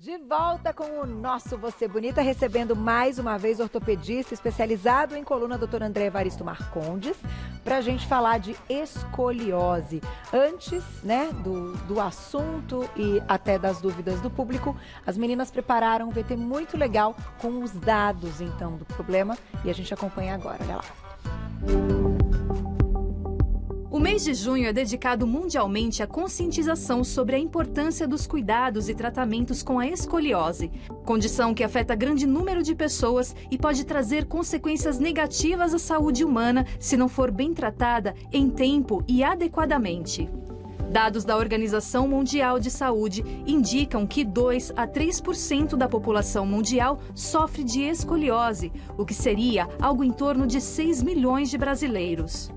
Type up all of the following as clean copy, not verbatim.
De volta com o nosso Você Bonita, recebendo mais uma vez ortopedista especializado em coluna, Dr. André Evaristo Marcondes, para a gente falar de escoliose. Antes, né, do assunto e até das dúvidas do público, as meninas prepararam um VT muito legal com os dados, então, do problema, e a gente acompanha agora, olha lá. O mês de junho é dedicado mundialmente à conscientização sobre a importância dos cuidados e tratamentos com a escoliose, condição que afeta grande número de pessoas e pode trazer consequências negativas à saúde humana se não for bem tratada em tempo e adequadamente. Dados da Organização Mundial de Saúde indicam que 2 a 3% da população mundial sofre de escoliose, o que seria algo em torno de 6 milhões de brasileiros.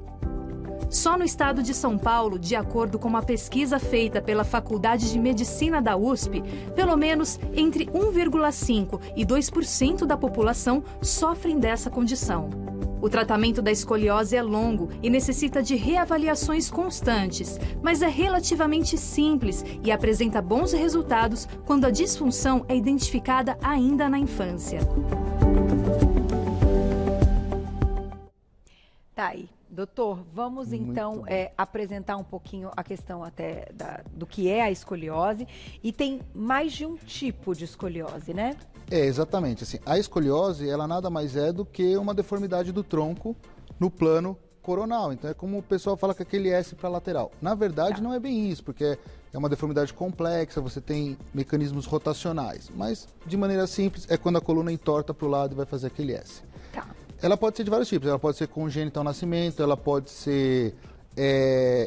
Só no estado de São Paulo, de acordo com uma pesquisa feita pela Faculdade de Medicina da USP, pelo menos entre 1,5% e 2% da população sofrem dessa condição. O tratamento da escoliose é longo e necessita de reavaliações constantes, mas é relativamente simples e apresenta bons resultados quando a disfunção é identificada ainda na infância. Tá aí. Doutor, vamos então apresentar um pouquinho a questão até do que é a escoliose. E tem mais de um tipo de escoliose, né? Exatamente. Assim, a escoliose, ela nada mais é do que uma deformidade do tronco no plano coronal. Então é como o pessoal fala que aquele S para lateral. Na verdade, não é bem isso, porque é uma deformidade complexa, você tem mecanismos rotacionais. Mas, de maneira simples, é quando a coluna entorta para o lado e vai fazer aquele S. Tá. Ela pode ser de vários tipos, ela pode ser congênita ao nascimento, ela pode ser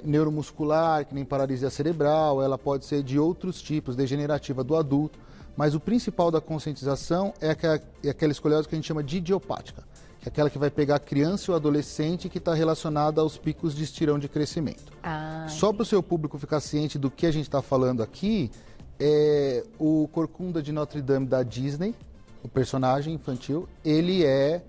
neuromuscular, que nem paralisia cerebral, ela pode ser de outros tipos, degenerativa do adulto, mas o principal da conscientização é aquela escoliose que a gente chama de idiopática, que é aquela que vai pegar a criança e o adolescente que está relacionada aos picos de estirão de crescimento. Só para o seu público ficar ciente do que a gente está falando aqui, o Corcunda de Notre Dame da Disney, o personagem infantil, ele é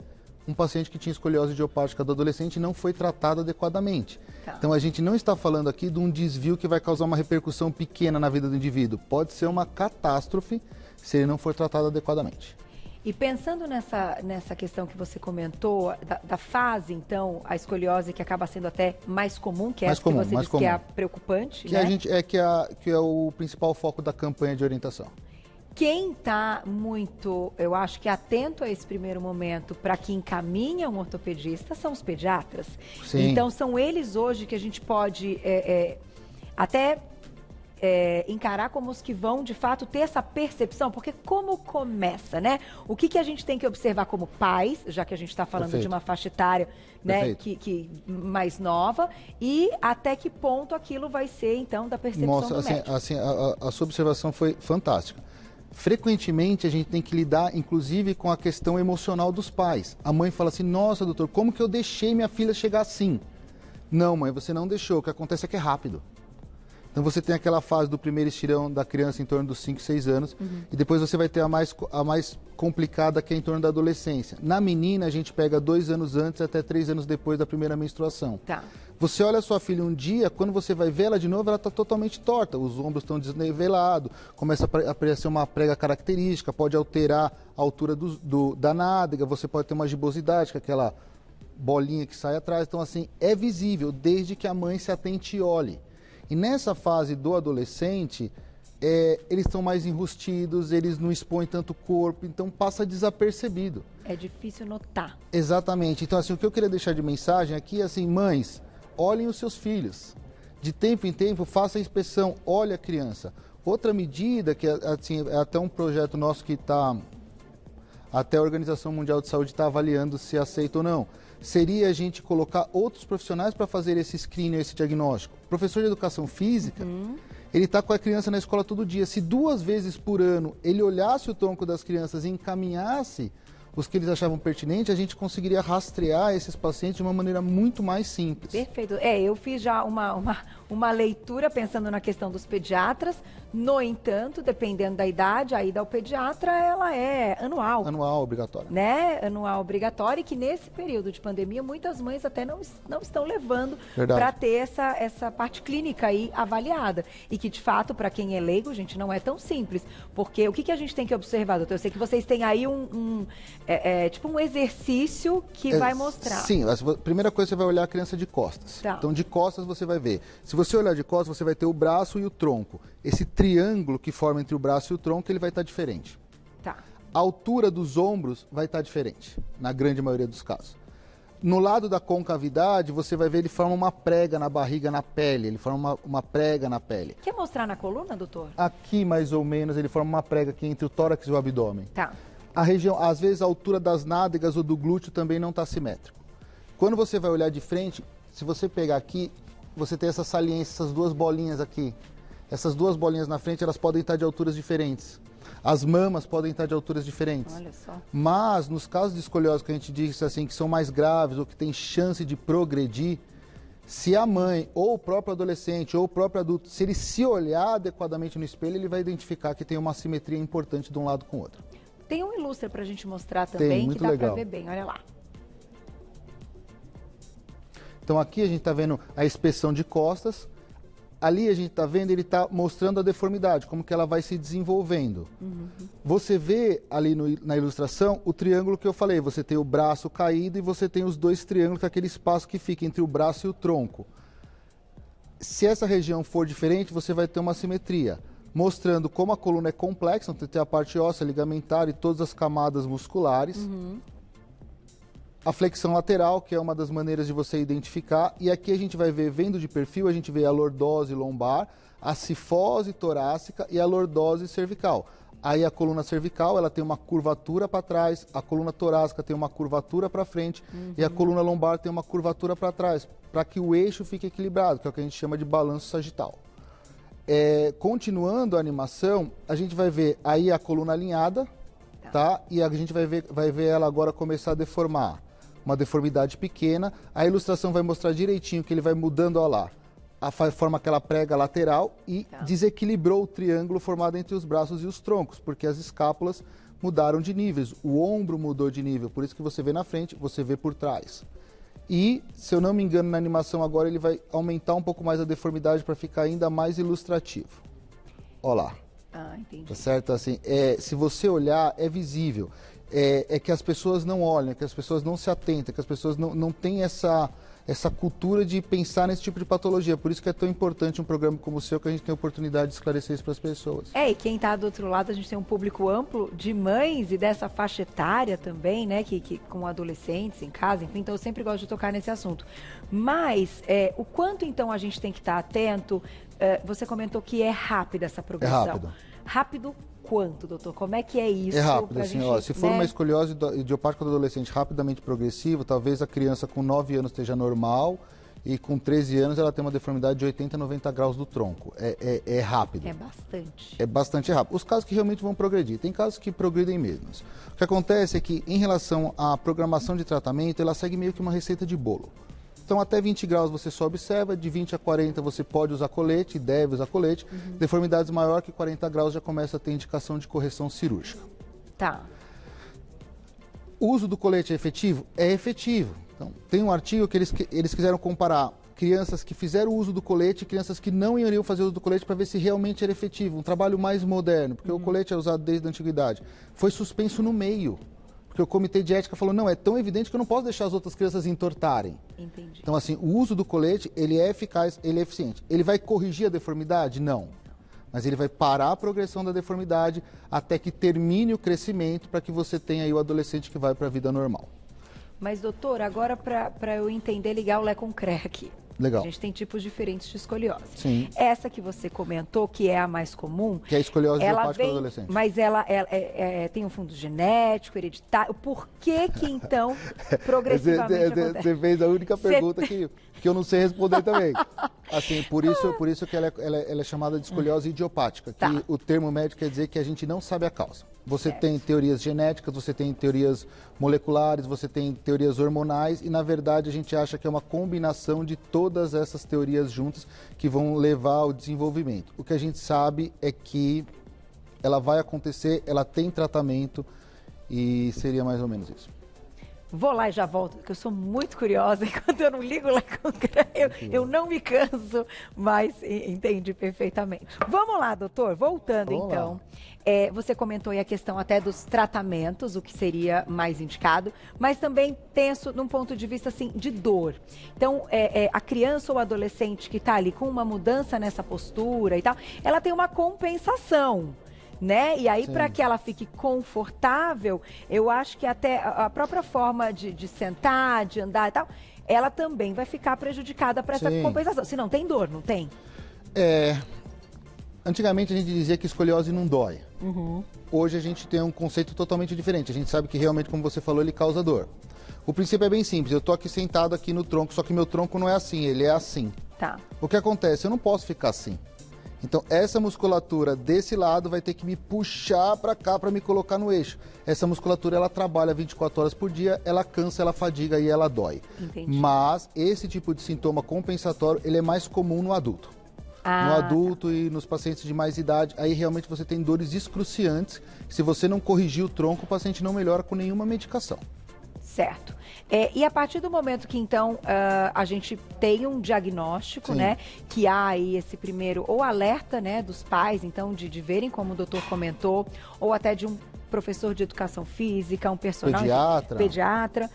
um paciente que tinha escoliose idiopática do adolescente e não foi tratado adequadamente. Tá. Então a gente não está falando aqui de um desvio que vai causar uma repercussão pequena na vida do indivíduo. Pode ser uma catástrofe se ele não for tratado adequadamente. E pensando nessa questão que você comentou, da fase, então, a escoliose que acaba sendo até mais comum, que é essa que você disse que é a preocupante, que né? Que é o principal foco da campanha de orientação. Quem está muito, eu acho que atento a esse primeiro momento para que encaminha um ortopedista são os pediatras. Sim. Então são eles hoje que a gente pode até encarar como os que vão de fato ter essa percepção, porque como começa, né? O que a gente tem que observar como pais, já que a gente está falando Perfeito. de uma faixa etária, né, que mais nova, e até que ponto aquilo vai ser então da percepção do médico. Assim, a sua observação foi fantástica. Frequentemente a gente tem que lidar, inclusive, com a questão emocional dos pais. A mãe fala assim, nossa, doutor, como que eu deixei minha filha chegar assim? Não, mãe, você não deixou. O que acontece é que é rápido. Então você tem aquela fase do primeiro estirão da criança em torno dos 5, 6 anos, e depois você vai ter a mais complicada, que é em torno da adolescência. Na menina, a gente pega 2 anos antes até 3 anos depois da primeira menstruação. Tá. Você olha a sua filha um dia, quando você vai ver ela de novo, ela está totalmente torta, os ombros estão desnivelados, começa a aparecer uma prega característica, pode alterar a altura da nádega, você pode ter uma gibosidade, que é aquela bolinha que sai atrás. Então, assim, é visível, desde que a mãe se atente e olhe. E nessa fase do adolescente, eles estão mais enrustidos, eles não expõem tanto o corpo, então passa desapercebido. É difícil notar. Exatamente. Então, assim, o que eu queria deixar de mensagem aqui é assim, mães, olhem os seus filhos. De tempo em tempo, faça a inspeção, olhe a criança. Outra medida, que assim, é até um projeto nosso que está... Até a Organização Mundial de Saúde está avaliando se aceita ou não. Seria a gente colocar outros profissionais para fazer esse screening, esse diagnóstico. O professor de educação física, ele está com a criança na escola todo dia. Se 2 vezes por ano ele olhasse o tronco das crianças e encaminhasse os que eles achavam pertinentes, a gente conseguiria rastrear esses pacientes de uma maneira muito mais simples. Perfeito. Eu fiz já uma uma leitura pensando na questão dos pediatras. No entanto, dependendo da idade, a ida ao pediatra, ela é anual. Anual, obrigatória. Né? Anual obrigatória, e que nesse período de pandemia, muitas mães até não estão levando para ter essa parte clínica aí avaliada. E que, de fato, para quem é leigo, gente, não é tão simples. Porque o que a gente tem que observar, doutor? Eu sei que vocês têm aí tipo um exercício que vai mostrar. Sim, a primeira coisa você vai olhar a criança de costas. Tá. Então, de costas você vai ver. Se você olhar de costas, você vai ter o braço e o tronco. Esse triângulo que forma entre o braço e o tronco, ele vai estar diferente. Tá. A altura dos ombros vai estar diferente, na grande maioria dos casos. No lado da concavidade, você vai ver ele forma uma prega na barriga, na pele. Ele forma uma prega na pele. Quer mostrar na coluna, doutor? Aqui, mais ou menos, ele forma uma prega aqui entre o tórax e o abdômen. Tá. A região, às vezes, a altura das nádegas ou do glúteo também não está simétrico. Quando você vai olhar de frente, se você pegar aqui, você tem essa saliência, essas duas bolinhas aqui. Essas duas bolinhas na frente, elas podem estar de alturas diferentes. As mamas podem estar de alturas diferentes. Olha só. Mas, nos casos de escoliose que a gente diz assim, que são mais graves ou que tem chance de progredir, se a mãe, ou o próprio adolescente, ou o próprio adulto, se ele se olhar adequadamente no espelho, ele vai identificar que tem uma assimetria importante de um lado com o outro. Tem um ilustre pra gente mostrar também, muito que dá legal. pra ver bem, olha lá. Então aqui a gente está vendo a inspeção de costas, ali a gente está vendo, ele está mostrando a deformidade, como que ela vai se desenvolvendo. Você vê ali na ilustração o triângulo que eu falei, você tem o braço caído e você tem os dois triângulos, que é aquele espaço que fica entre o braço e o tronco. Se essa região for diferente, você vai ter uma assimetria, mostrando como a coluna é complexa, então tem a parte óssea, ligamentar e todas as camadas musculares. A flexão lateral, que é uma das maneiras de você identificar. E aqui a gente vai ver, vendo de perfil, a gente vê a lordose lombar, a cifose torácica e a lordose cervical. Aí a coluna cervical, ela tem uma curvatura para trás, a coluna torácica tem uma curvatura para frente e a coluna lombar tem uma curvatura para trás, para que o eixo fique equilibrado, que é o que a gente chama de balanço sagital. Continuando a animação, a gente vai ver aí a coluna alinhada, tá? E a gente vai ver ela agora começar a deformar. Uma deformidade pequena, a ilustração vai mostrar direitinho que ele vai mudando, ó lá, forma aquela prega lateral e desequilibrou o triângulo formado entre os braços e os troncos, porque as escápulas mudaram de níveis, o ombro mudou de nível, por isso que você vê na frente, você vê por trás. E, se eu não me engano, na animação agora ele vai aumentar um pouco mais a deformidade para ficar ainda mais ilustrativo. Ó lá. Ah, entendi. Tá certo? Assim, se você olhar, é visível. É que as pessoas não olham, que as pessoas não se atentam, que as pessoas não têm essa cultura de pensar nesse tipo de patologia. Por isso que é tão importante um programa como o seu, que a gente tem a oportunidade de esclarecer isso para as pessoas. E quem está do outro lado, a gente tem um público amplo de mães e dessa faixa etária também, né, que com adolescentes em casa, enfim, então eu sempre gosto de tocar nesse assunto. Mas, o quanto então a gente tem que estar atento, você comentou que é rápida essa progressão. É rápido. Rápido quanto, doutor? Como é que é isso? É rápido, assim, gente, se for uma escoliose idiopática do adolescente rapidamente progressiva, talvez a criança com 9 anos esteja normal e com 13 anos ela tem uma deformidade de 80 a 90 graus do tronco. É rápido. É bastante. É bastante rápido. Os casos que realmente vão progredir, tem casos que progridem mesmo. O que acontece é que, em relação à programação de tratamento, ela segue meio que uma receita de bolo. Então, até 20 graus você só observa, de 20 a 40 você pode usar colete, deve usar colete. Deformidades maior que 40 graus já começa a ter indicação de correção cirúrgica. Tá. O uso do colete é efetivo? É efetivo. Então, tem um artigo que eles quiseram comparar crianças que fizeram uso do colete e crianças que não iriam fazer uso do colete para ver se realmente era efetivo. Um trabalho mais moderno, porque o colete é usado desde a antiguidade. Foi suspenso no meio. Porque o comitê de ética falou, não, é tão evidente que eu não posso deixar as outras crianças entortarem. Entendi. Então, assim, o uso do colete, ele é eficaz, ele é eficiente. Ele vai corrigir a deformidade? Não. Mas ele vai parar a progressão da deformidade até que termine o crescimento para que você tenha aí o adolescente que vai para a vida normal. Mas, doutor, agora para eu entender, ligar o Lé com o CRE aqui. Legal. A gente tem tipos diferentes de escoliose. Sim. Essa que você comentou, que é a mais comum... Que é a escoliose ela idiopática vem, do adolescente. Mas ela tem um fundo genético, hereditário. Por que então, progressivamente acontece? Você fez a única pergunta que eu não sei responder também. Assim, por isso que ela é chamada de escoliose idiopática, que Tá. o termo médico quer dizer que a gente não sabe a causa. Você tem teorias genéticas, você tem teorias moleculares, você tem teorias hormonais e, na verdade, a gente acha que é uma combinação de todas essas teorias juntas que vão levar ao desenvolvimento. O que a gente sabe é que ela vai acontecer, ela tem tratamento e seria mais ou menos isso. Vou lá e já volto, porque eu sou muito curiosa. Enquanto eu não ligo lá com o eu não me canso, mas entendi perfeitamente. Vamos lá, doutor. Voltando, Vamos então. Você comentou aí a questão até dos tratamentos, o que seria mais indicado, mas também penso num ponto de vista, assim, de dor. Então, a criança ou adolescente que está ali com uma mudança nessa postura e tal, ela tem uma compensação. Né? E aí, para que ela fique confortável, eu acho que até a própria forma de sentar, de andar e tal, ela também vai ficar prejudicada para essa compensação. Se não tem dor, não tem? Antigamente a gente dizia que escoliose não dói. Hoje a gente tem um conceito totalmente diferente. A gente sabe que realmente, como você falou, ele causa dor. O princípio é bem simples. Eu tô aqui sentado aqui no tronco, só que meu tronco não é assim, ele é assim. Tá. O que acontece? Eu não posso ficar assim. Então, essa musculatura desse lado vai ter que me puxar para cá para me colocar no eixo. Essa musculatura, ela trabalha 24 horas por dia, ela cansa, ela fadiga e ela dói. Entendi. Mas esse tipo de sintoma compensatório, ele é mais comum no adulto. No adulto e nos pacientes de mais idade, aí realmente você tem dores excruciantes. Se você não corrigir o tronco, o paciente não melhora com nenhuma medicação. Certo. E a partir do momento que, então, a gente tem um diagnóstico, né? Que há aí esse primeiro, ou alerta, né, dos pais, então, de verem, como o doutor comentou, ou até de um professor de educação física, um personal... Pediatra.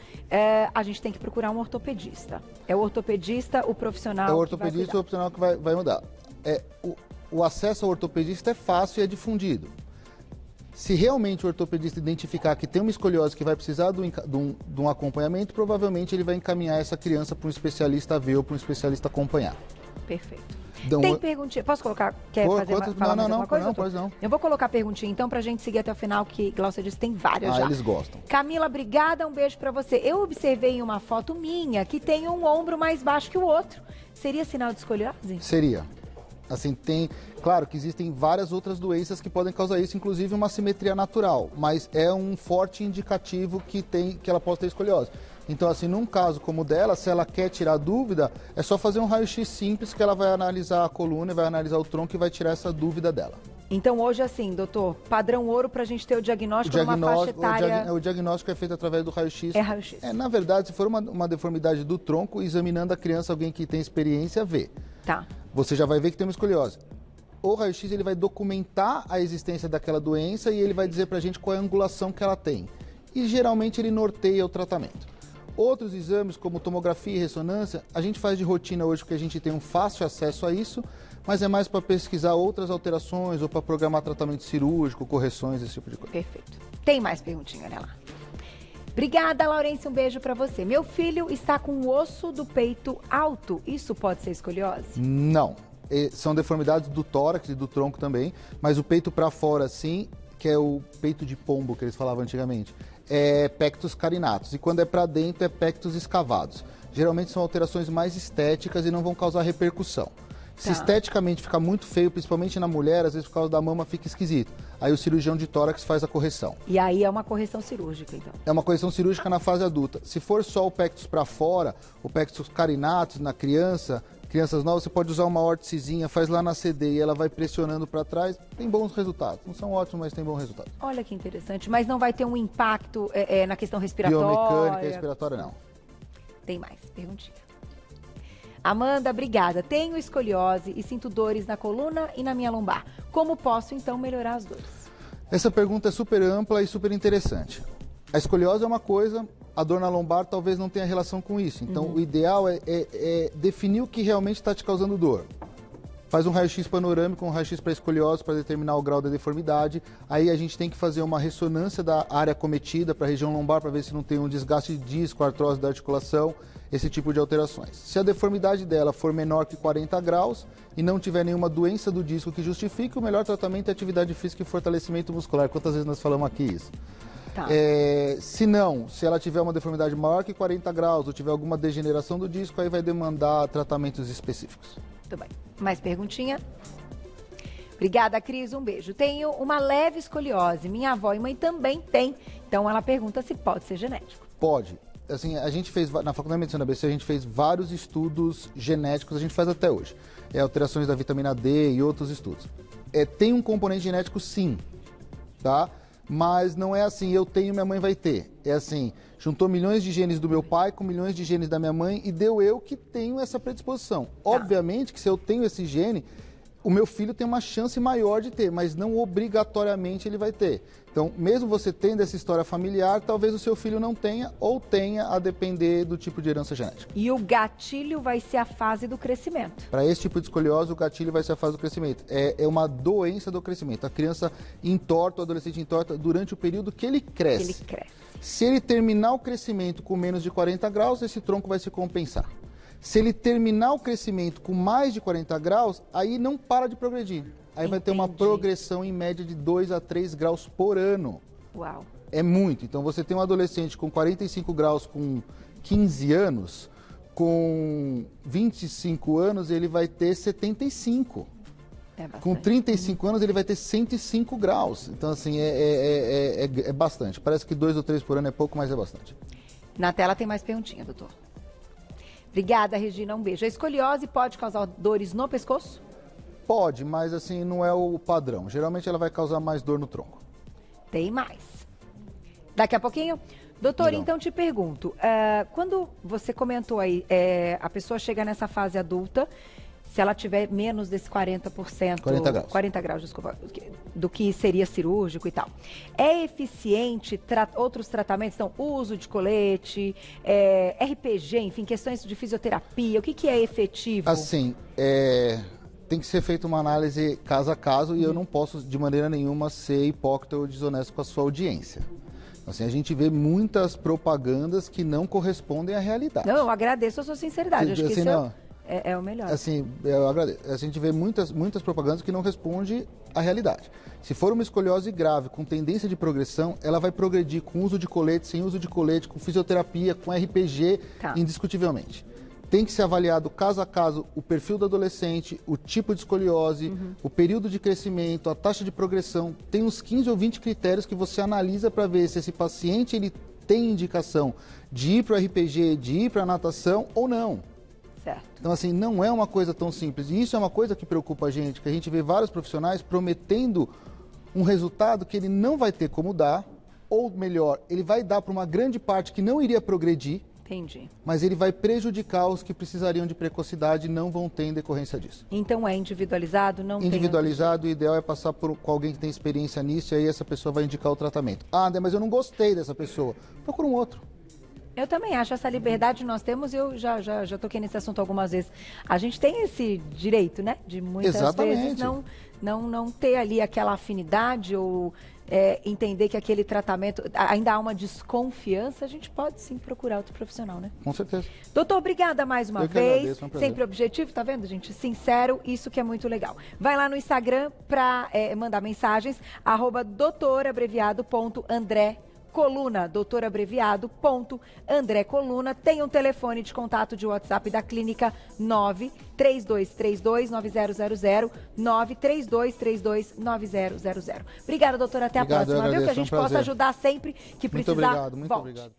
A gente tem que procurar um ortopedista. É o ortopedista, o profissional. É o ortopedista, o profissional que vai mudar. O acesso ao ortopedista é fácil e é difundido. Se realmente o ortopedista identificar que tem uma escoliose que vai precisar de um acompanhamento, provavelmente ele vai encaminhar essa criança para um especialista ver ou para um especialista acompanhar. Perfeito. Então, tem perguntinha? Posso colocar? Quer fazer falar mais alguma coisa? Não, pois não. Eu vou colocar perguntinha então pra gente seguir até o final, que Glaucia disse tem várias já. Eles gostam. Camila, obrigada, um beijo pra você. Eu observei em uma foto minha que tem um ombro mais baixo que o outro. Seria sinal de escoliose? Seria. Assim, claro que existem várias outras doenças que podem causar isso, inclusive uma simetria natural, mas é um forte indicativo que ela possa ter escoliose. Então, assim, num caso como o dela, se ela quer tirar dúvida, é só fazer um raio-x simples que ela vai analisar a coluna, vai analisar o tronco e vai tirar essa dúvida dela. Então, hoje, assim, doutor, padrão ouro pra gente ter o diagnóstico numa faixa etária... O diagnóstico é feito através do raio-x. É raio-x. Na verdade, se for uma deformidade do tronco, examinando a criança, alguém que tem experiência, vê. Tá. Você já vai ver que tem uma escoliose. O raio-x, ele vai documentar a existência daquela doença e ele vai dizer pra gente qual é a angulação que ela tem. E geralmente ele norteia o tratamento. Outros exames, como tomografia e ressonância, a gente faz de rotina hoje porque a gente tem um fácil acesso a isso, mas é mais para pesquisar outras alterações ou para programar tratamento cirúrgico, correções, esse tipo de coisa. Perfeito. Tem mais perguntinha, né, lá? Obrigada, Laurência, um beijo para você. Meu filho está com o osso do peito alto. Isso pode ser escoliose? Não. São deformidades do tórax e do tronco também, mas o peito para fora, sim, que é o peito de pombo que eles falavam antigamente, é pectus carinatus. E quando é para dentro, é pectus escavados. Geralmente são alterações mais estéticas e não vão causar repercussão. Se esteticamente ficar muito feio, principalmente na mulher, às vezes por causa da mama fica esquisito. Aí o cirurgião de tórax faz a correção. E aí é uma correção cirúrgica, então? É uma correção cirúrgica na fase adulta. Se for só o pectus para fora, o pectus carinatus na crianças novas, você pode usar uma órtesezinha, faz lá na CD e ela vai pressionando para trás, tem bons resultados. Não são ótimos, mas tem bons resultados. Olha que interessante, mas não vai ter um impacto na questão respiratória? Biomecânica e respiratória, não. Tem mais, perguntinha. Amanda, obrigada. Tenho escoliose e sinto dores na coluna e na minha lombar. Como posso, então, melhorar as dores? Essa pergunta é super ampla e super interessante. A escoliose é uma coisa, a dor na lombar talvez não tenha relação com isso. Então, o ideal é definir o que realmente está te causando dor. Faz um raio-x panorâmico, um raio-x para escoliose, para determinar o grau da deformidade. Aí a gente tem que fazer uma ressonância da área acometida para a região lombar, para ver se não tem um desgaste de disco, artrose da articulação, esse tipo de alterações. Se a deformidade dela for menor que 40 graus e não tiver nenhuma doença do disco que justifique, o melhor tratamento é atividade física e fortalecimento muscular. Quantas vezes nós falamos aqui isso? Tá. Se ela tiver uma deformidade maior que 40 graus ou tiver alguma degeneração do disco, aí vai demandar tratamentos específicos. Muito bem. Mais perguntinha? Obrigada, Cris. Um beijo. Tenho uma leve escoliose. Minha avó e mãe também têm. Então, ela pergunta se pode ser genético. Pode. Assim, a gente fez, na Faculdade de Medicina da ABC, a gente fez vários estudos genéticos, a gente faz até hoje. Alterações da vitamina D e outros estudos. Tem um componente genético, sim, tá? Mas não é assim, eu tenho, minha mãe vai ter. É assim, juntou milhões de genes do meu pai com milhões de genes da minha mãe e deu eu que tenho essa predisposição. Obviamente que se eu tenho esse gene, o meu filho tem uma chance maior de ter, mas não obrigatoriamente ele vai ter. Então, mesmo você tendo essa história familiar, talvez o seu filho não tenha ou tenha, a depender do tipo de herança genética. E o gatilho vai ser a fase do crescimento. Para esse tipo de escoliose, o gatilho vai ser a fase do crescimento. É uma doença do crescimento. A criança entorta, o adolescente entorta durante o período que ele cresce. Se ele terminar o crescimento com menos de 40 graus, esse tronco vai se compensar. Se ele terminar o crescimento com mais de 40 graus, aí não para de progredir. Aí vai ter uma progressão em média de 2 a 3 graus por ano. Uau. É muito. Então você tem um adolescente com 45 graus com 15 anos, com 25 anos ele vai ter 75. Com 35 anos ele vai ter 105 graus. Então assim, é bastante. Parece que 2 ou 3 por ano é pouco, mas é bastante. Na tela tem mais perguntinha, doutor. Obrigada, Regina. Um beijo. A escoliose pode causar dores no pescoço? Pode, mas assim, não é o padrão. Geralmente ela vai causar mais dor no tronco. Tem mais. Daqui a pouquinho? Doutor, então te pergunto, quando você comentou aí, a pessoa chega nessa fase adulta, se ela tiver menos desse 40%... 40 graus. 40 graus, desculpa, do que seria cirúrgico e tal. É eficiente outros tratamentos? Então, uso de colete, RPG, enfim, questões de fisioterapia, o que é efetivo? Assim, tem que ser feita uma análise caso a caso e eu não posso, de maneira nenhuma, ser hipócrita ou desonesto com a sua audiência. Assim, a gente vê muitas propagandas que não correspondem à realidade. Não, eu agradeço a sua sinceridade, acho que assim, isso é o melhor. Assim, eu agradeço. A gente vê muitas propagandas que não respondem à realidade. Se for uma escoliose grave, com tendência de progressão, ela vai progredir com uso de colete, sem uso de colete, com fisioterapia, com RPG, indiscutivelmente. Tem que ser avaliado caso a caso o perfil do adolescente, o tipo de escoliose, o período de crescimento, a taxa de progressão. Tem uns 15 ou 20 critérios que você analisa para ver se esse paciente ele tem indicação de ir para o RPG, de ir para a natação ou não. Certo. Então, assim, não é uma coisa tão simples. E isso é uma coisa que preocupa a gente, que a gente vê vários profissionais prometendo um resultado que ele não vai ter como dar, ou melhor, ele vai dar para uma grande parte que não iria progredir. Entendi. Mas ele vai prejudicar os que precisariam de precocidade e não vão ter em decorrência disso. Então é individualizado? Não individualizado, o ideal é passar com alguém que tem experiência nisso e aí essa pessoa vai indicar o tratamento. Ah, André, mas eu não gostei dessa pessoa. Procura um outro. Eu também acho, essa liberdade nós temos, eu já toquei nesse assunto algumas vezes. A gente tem esse direito, né? De muitas vezes não ter ali aquela afinidade ou entender que aquele tratamento, ainda há uma desconfiança, a gente pode sim procurar outro profissional, né? Com certeza. Doutor, obrigada mais uma vez. Agradeço, é um prazer. Sempre objetivo, tá vendo, gente? Sincero, isso que é muito legal. Vai lá no Instagram para mandar mensagens, @doutorabreviado.andré Coluna, doutorabreviado.André Coluna. Tem um telefone de contato de WhatsApp da clínica 932329000, 932329000. Obrigada, doutora. Até a próxima, viu? Que a gente possa ajudar sempre que precisar. Muito obrigado, muito obrigado.